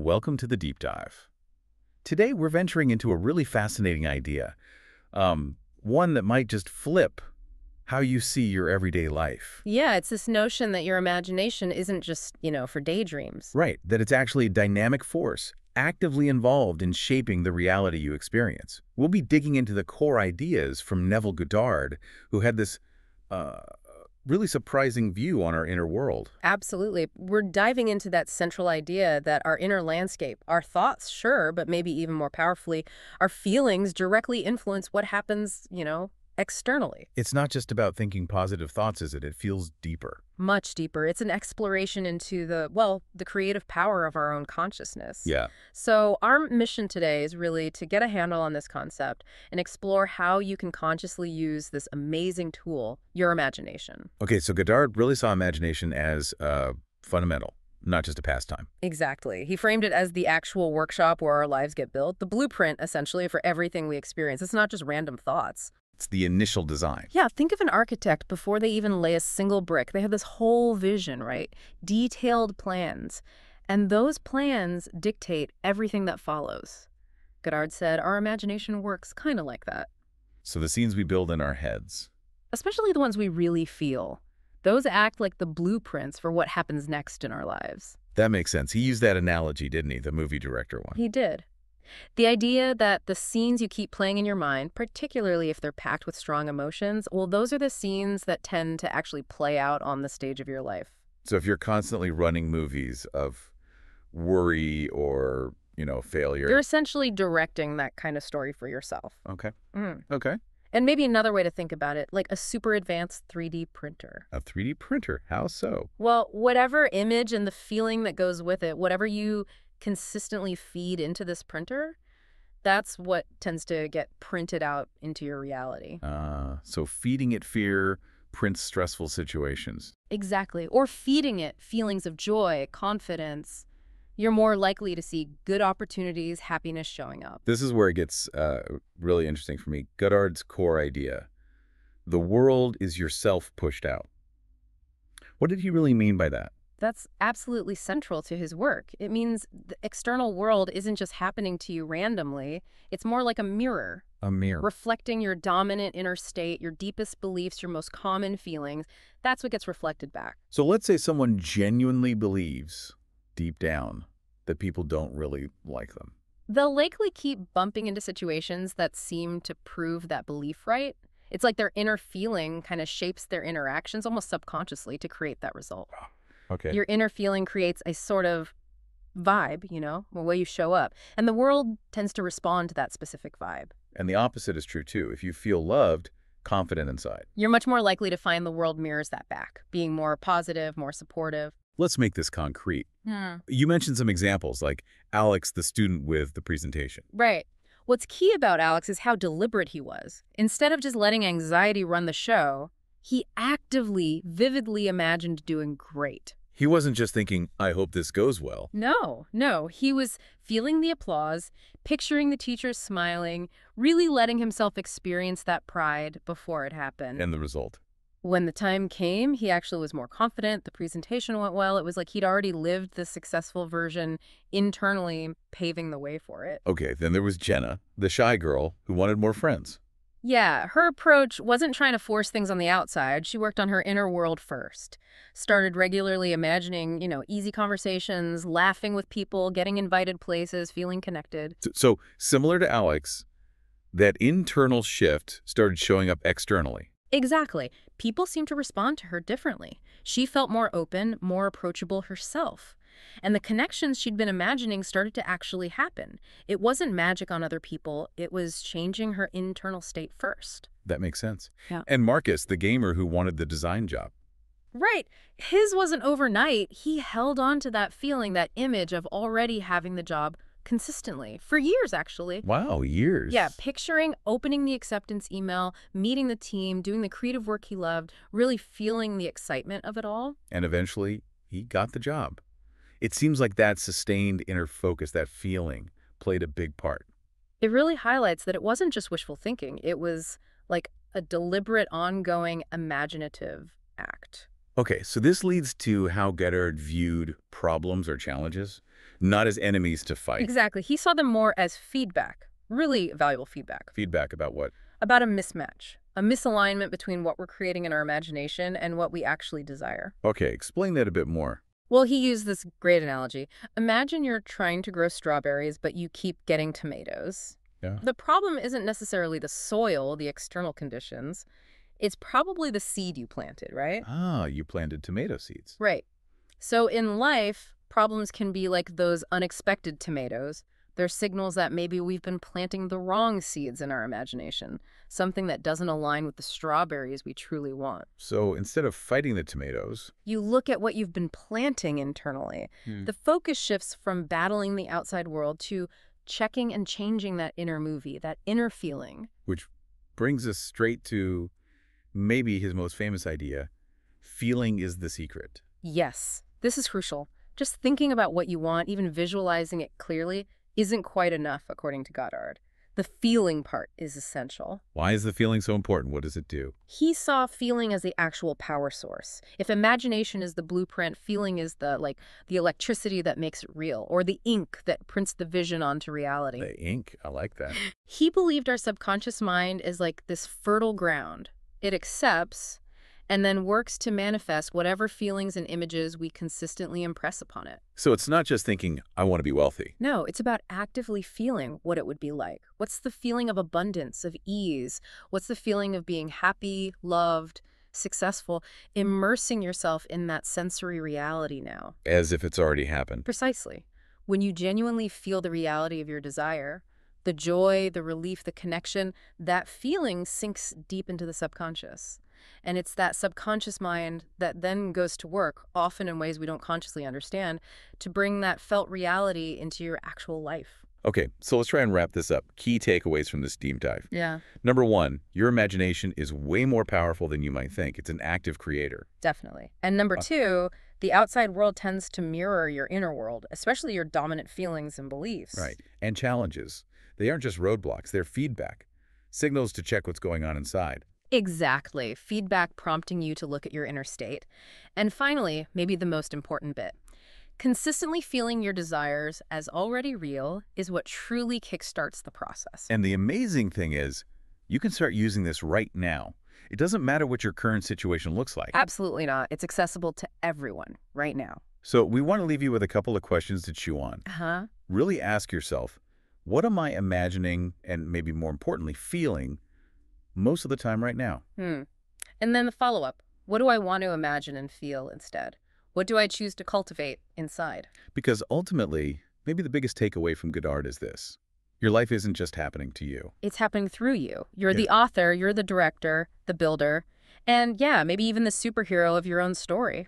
welcome to the deep dive. Today we're venturing into a really fascinating idea, one that might just flip how you see your everyday life. Yeah, it's this notion that your imagination isn't just, for daydreams. Right, that it's actually a dynamic force, actively involved in shaping the reality you experience. We'll be digging into the core ideas from Neville Goddard, who had this really surprising view on our inner world. Absolutely. We're diving into that central idea that our inner landscape, our thoughts, sure, but maybe even more powerfully, our feelings directly influence what happens, externally. It's not just about thinking positive thoughts, is it? It feels deeper. Much deeper. It's an exploration into the creative power of our own consciousness. Yeah. So our mission today is really to get a handle on this concept and explore how you can consciously use this amazing tool, your imagination. Okay, so Goddard really saw imagination as fundamental, not just a pastime. Exactly. He framed it as the actual workshop where our lives get built, the blueprint, essentially, for everything we experience. It's not just random thoughts. It's the initial design. Yeah, think of an architect before they even lay a single brick. They have this whole vision, right? Detailed plans. And those plans dictate everything that follows. Goddard said our imagination works kind of like that. So the scenes we build in our heads. Especially the ones we really feel. Those act like the blueprints for what happens next in our lives. That makes sense. He used that analogy, didn't he? The movie director one. He did. The idea that the scenes you keep playing in your mind, particularly if they're packed with strong emotions, well, those are the scenes that tend to actually play out on the stage of your life. So if you're constantly running movies of worry or, failure. You're essentially directing that kind of story for yourself. Okay. Mm. Okay. And maybe another way to think about it, like a super advanced 3D printer. A 3D printer. How so? Well, whatever image and the feeling that goes with it, whatever you consistently feed into this printer, that's what tends to get printed out into your reality. So feeding it fear prints stressful situations. Exactly. Or feeding it feelings of joy, confidence. You're more likely to see good opportunities, happiness showing up. This is where it gets really interesting for me. Goddard's core idea. The world is yourself pushed out. What did he really mean by that? That's absolutely central to his work. It means the external world isn't just happening to you randomly. It's more like a mirror. A mirror. Reflecting your dominant inner state, your deepest beliefs, your most common feelings. That's what gets reflected back. So let's say someone genuinely believes, deep down, that people don't really like them. They'll likely keep bumping into situations that seem to prove that belief right. It's like their inner feeling kind of shapes their interactions almost subconsciously to create that result. Okay. Your inner feeling creates a sort of vibe, the way you show up. And the world tends to respond to that specific vibe. And the opposite is true, too. If you feel loved, confident inside. You're much more likely to find the world mirrors that back, being more positive, more supportive. Let's make this concrete. You mentioned some examples, like Alex, the student with the presentation. Right. What's key about Alex is how deliberate he was. Instead of just letting anxiety run the show, he actively, vividly imagined doing great. He wasn't just thinking, I hope this goes well. No. He was feeling the applause, picturing the teachers smiling, really letting himself experience that pride before it happened. And the result? When the time came, he actually was more confident. The presentation went well. It was like he'd already lived the successful version internally, paving the way for it. Okay, then there was Jenna, the shy girl who wanted more friends. Yeah, her approach wasn't trying to force things on the outside. She worked on her inner world first. Started regularly imagining, easy conversations, laughing with people, getting invited places, feeling connected. So similar to Alex, that internal shift started showing up externally. Exactly. People seemed to respond to her differently. She felt more open, more approachable herself. And the connections she'd been imagining started to actually happen. It wasn't magic on other people. It was changing her internal state first. That makes sense. Yeah. And Marcus, the gamer who wanted the design job. Right. His wasn't overnight. He held on to that feeling, that image of already having the job consistently, for years, actually. Wow, years. Yeah, picturing opening the acceptance email, meeting the team, doing the creative work he loved, really feeling the excitement of it all. And eventually, he got the job. It seems like that sustained inner focus, that feeling, played a big part. It really highlights that it wasn't just wishful thinking. It was like a deliberate, ongoing, imaginative act. Okay, so this leads to how Goddard viewed problems or challenges, not as enemies to fight. Exactly. He saw them more as feedback, really valuable feedback, Feedback about what? about a mismatch, a misalignment between what we're creating in our imagination and what we actually desire. Okay, explain that a bit more. Well, he used this great analogy. Imagine you're trying to grow strawberries, but you keep getting tomatoes. Yeah. The problem isn't necessarily the soil, the external conditions. It's probably the seed you planted, right? Ah, you planted tomato seeds. Right. So in life, problems can be like those unexpected tomatoes. They're signals that maybe we've been planting the wrong seeds in our imagination, something that doesn't align with the strawberries we truly want. So instead of fighting the tomatoes, You look at what you've been planting internally. The focus shifts from battling the outside world to checking and changing that inner movie, that inner feeling. which brings us straight to maybe his most famous idea, feeling is the secret. Yes, this is crucial. Just thinking about what you want, even visualizing it clearly, isn't quite enough, according to Goddard. The feeling part is essential. Why is the feeling so important? What does it do? He saw feeling as the actual power source. If imagination is the blueprint, feeling is the electricity that makes it real, or the ink that prints the vision onto reality. The ink, I like that. He believed our subconscious mind is like this fertile ground. It accepts and then works to manifest whatever feelings and images we consistently impress upon it. So it's not just thinking, I want to be wealthy. No, it's about actively feeling what it would be like. What's the feeling of abundance, of ease? What's the feeling of being happy, loved, successful? Immersing yourself in that sensory reality now. As if it's already happened. Precisely. When you genuinely feel the reality of your desire, the joy, the relief, the connection, that feeling sinks deep into the subconscious. And it's that subconscious mind that then goes to work, often in ways we don't consciously understand, to bring that felt reality into your actual life. Okay, so let's try and wrap this up. Key takeaways from this deep dive. Yeah, Number one, your imagination is way more powerful than you might think. It's an active creator. definitely. And number two, the outside world tends to mirror your inner world, especially your dominant feelings and beliefs. Right. And challenges. They aren't just roadblocks, they're feedback. Signals to check what's going on inside. Exactly. Feedback prompting you to look at your inner state. And finally, maybe the most important bit. Consistently feeling your desires as already real is what truly kickstarts the process. And the amazing thing is, you can start using this right now. It doesn't matter what your current situation looks like. Absolutely not. It's accessible to everyone right now. So we want to leave you with a couple of questions to chew on. Uh-huh. Really ask yourself, what am I imagining and maybe more importantly, feeling most of the time right now? And then the follow-up. What do I want to imagine and feel instead? What do I choose to cultivate inside? Because ultimately, maybe the biggest takeaway from Goddard is this. Your life isn't just happening to you. It's happening through you. You're Yeah. the author, you're the director, the builder, and yeah, maybe even the superhero of your own story.